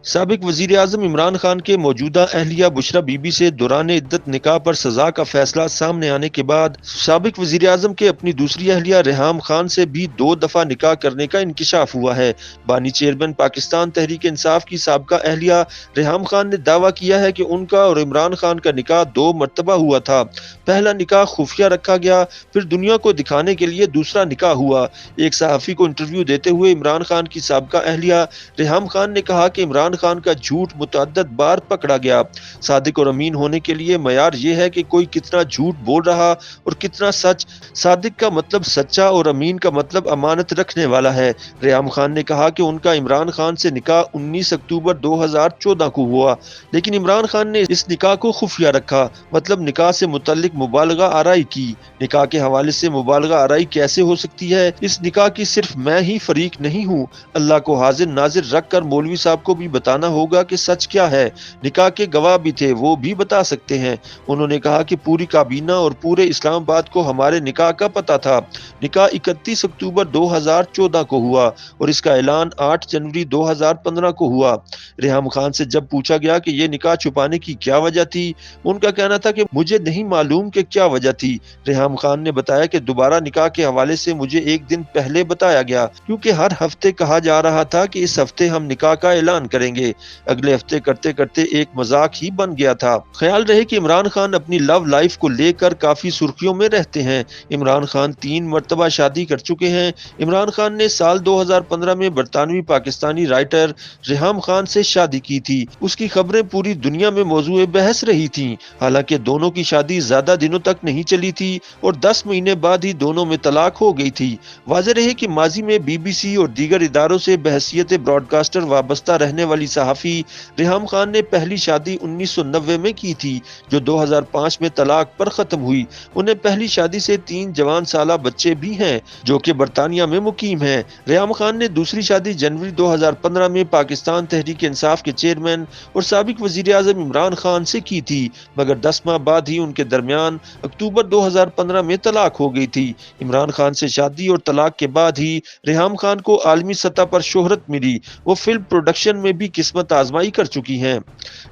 سابق وزیر اعظم عمران خان کے موجودہ اہلیہ بشرا بی بی سے دوران عدت نکاح پر سزا کا فیصلہ سامنے آنے کے بعد سابق وزیر اعظم کے اپنی دوسری اہلیہ ریحام خان سے بھی 2 دفعہ نکاح کرنے کا انکشاف ہوا ہے۔ بانی چیئرمین پاکستان تحریک انصاف کی سابقہ اہلیہ ریحام خان نے دعویٰ کیا ہے کہ ان کا اور عمران خان کا نکاح 2 مرتبہ ہوا تھا۔ پہلا نکاح خفیہ رکھا گیا، پھر دنیا کو دکھانے کے لیے دوسرا نکاح ہوا۔ ایک صحافی کو انٹرویو دیتے ہوئے عمران خان کی سابقہ اہلیہ ریحام خان نے کہا کہ عمران خان کا جھوٹ متعدد بار پکڑا گیا۔ صادق اور امین ہونے کے لیے معیار یہ ہے کہ کوئی کتنا جھوٹ بول رہا اور کتنا سچ۔ صادق کا مطلب سچا اور امین کا مطلب امانت رکھنے والا ہے۔ ریحام خان نے کہا کہ ان کا عمران خان سے نکاح 19 اکتوبر 2014 کو ہوا، لیکن عمران خان نے اس نکاح کو خفیہ رکھا، مطلب نکاح سے متعلق مبالغہ آرائی کی۔ نکاح کے حوالے سے مبالغہ آرائی کیسے ہو سکتی ہے؟ اس نکاح کی صرف میں ہی فریق نہیں ہوں، اللہ کو حاضر ناظر رکھ کر مولوی صاحب کو بھی بتانا ہوگا کہ سچ کیا ہے۔ نکاح کے گواہ بھی تھے، وہ بھی بتا سکتے ہیں۔ انہوں نے کہا کہ پوری کابینہ اور پورے اسلام آباد کو ہمارے نکاح کا پتہ تھا۔ نکاح 31 اکتوبر 2014 کو ہوا اور اس کا اعلان 8 جنوری 2015 کو ہوا۔ ریحام خان سے جب پوچھا گیا کہ یہ نکاح چھپانے کی کیا وجہ تھی، ان کا کہنا تھا کہ مجھے نہیں معلوم کہ کیا وجہ تھی۔ ریحام خان نے بتایا کہ دوبارہ نکاح کے حوالے سے مجھے ایک دن پہلے بتایا گیا، کیونکہ ہر ہفتے کہا جا رہا تھا کہ اس ہفتے ہم نکاح کا اعلان کریں گے۔ اگلے ہفتے کرتے کرتے ایک مذاق ہی بن گیا تھا۔ خیال رہے کہ عمران خان اپنی لو لائف کو لے کر کافی سرخیوں میں رہتے ہیں۔ عمران خان 3 مرتبہ شادی کر چکے ہیں۔ عمران خان نے سال 2015 میں برطانوی پاکستانی رائٹر ریحام خان سے شادی کی تھی۔ اس کی خبریں پوری دنیا میں موضوع بحث رہی تھیں۔ حالانکہ دونوں کی شادی زیادہ دنوں تک نہیں چلی تھی اور 10 مہینے بعد ہی دونوں میں طلاق ہو گئی تھی۔ واضح رہے کہ ماضی میں بی بی سی اور دیگر اداروں سے بحیثیت براڈ کاسٹر وابستہ رہنے والی صحافی ریحام خان نے پہلی شادی 1990 میں کی تھی، جو 2005 میں طلاق پر ختم ہوئی۔ انہیں پہلی شادی سے 3 جوان سالہ بچے بھی ہیں، جو کہ برطانیہ میں مقیم ہیں۔ ریحام خان نے دوسری شادی جنوری 2015 میں پاکستان تحریک انصاف کے چیئرمین اور سابق وزیر اعظم عمران خان سے کی تھی، مگر 10 ماہ بعد ہی ان کے درمیان اکتوبر 2015 میں طلاق ہو گئی تھی۔ عمران خان سے شادی اور طلاق کے بعد ہی ریحام خان کو عالمی سطح پر شہرت ملی۔ وہ فلم پروڈکشن میں بھی قسمت آزمائی کر چکی ہیں۔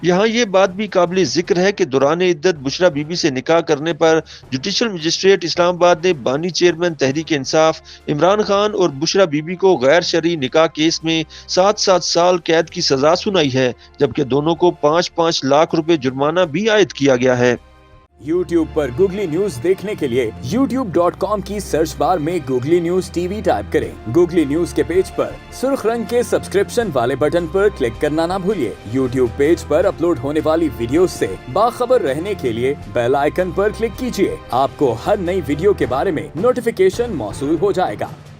یہاں یہ بات بھی قابل ذکر ہے کہ دوران عدت بشرا بی بی سے نکاح کرنے پر جوڈیشل مجسٹریٹ اسلام آباد نے بانی چیئرمین تحریک انصاف عمران خان اور بشرا بی بی کو غیر شرعی نکاح کیس میں 7 سال قید کی سزا سنائی ہے، جبکہ دونوں کو 5 لاکھ روپے جرمانہ بھی عائد کیا گیا ہے۔ YouTube پر گوگلی نیوز دیکھنے کے لیے youtube.com کی سرچ بار میں googly news T V type کریں۔ گوگلی نیوز کے پیج پر سرخ رنگ کے سبسکرپشن والے بٹن پر کلک کرنا نہ بھولیے۔ YouTube پیج پر اپلوڈ ہونے والی ویڈیوز سے باخبر رہنے کے لیے بیل آئیکن پر کلک کیجیے۔ آپ کو ہر نئی ویڈیو کے بارے میں نوٹیفیکیشن موصول ہو جائے گا۔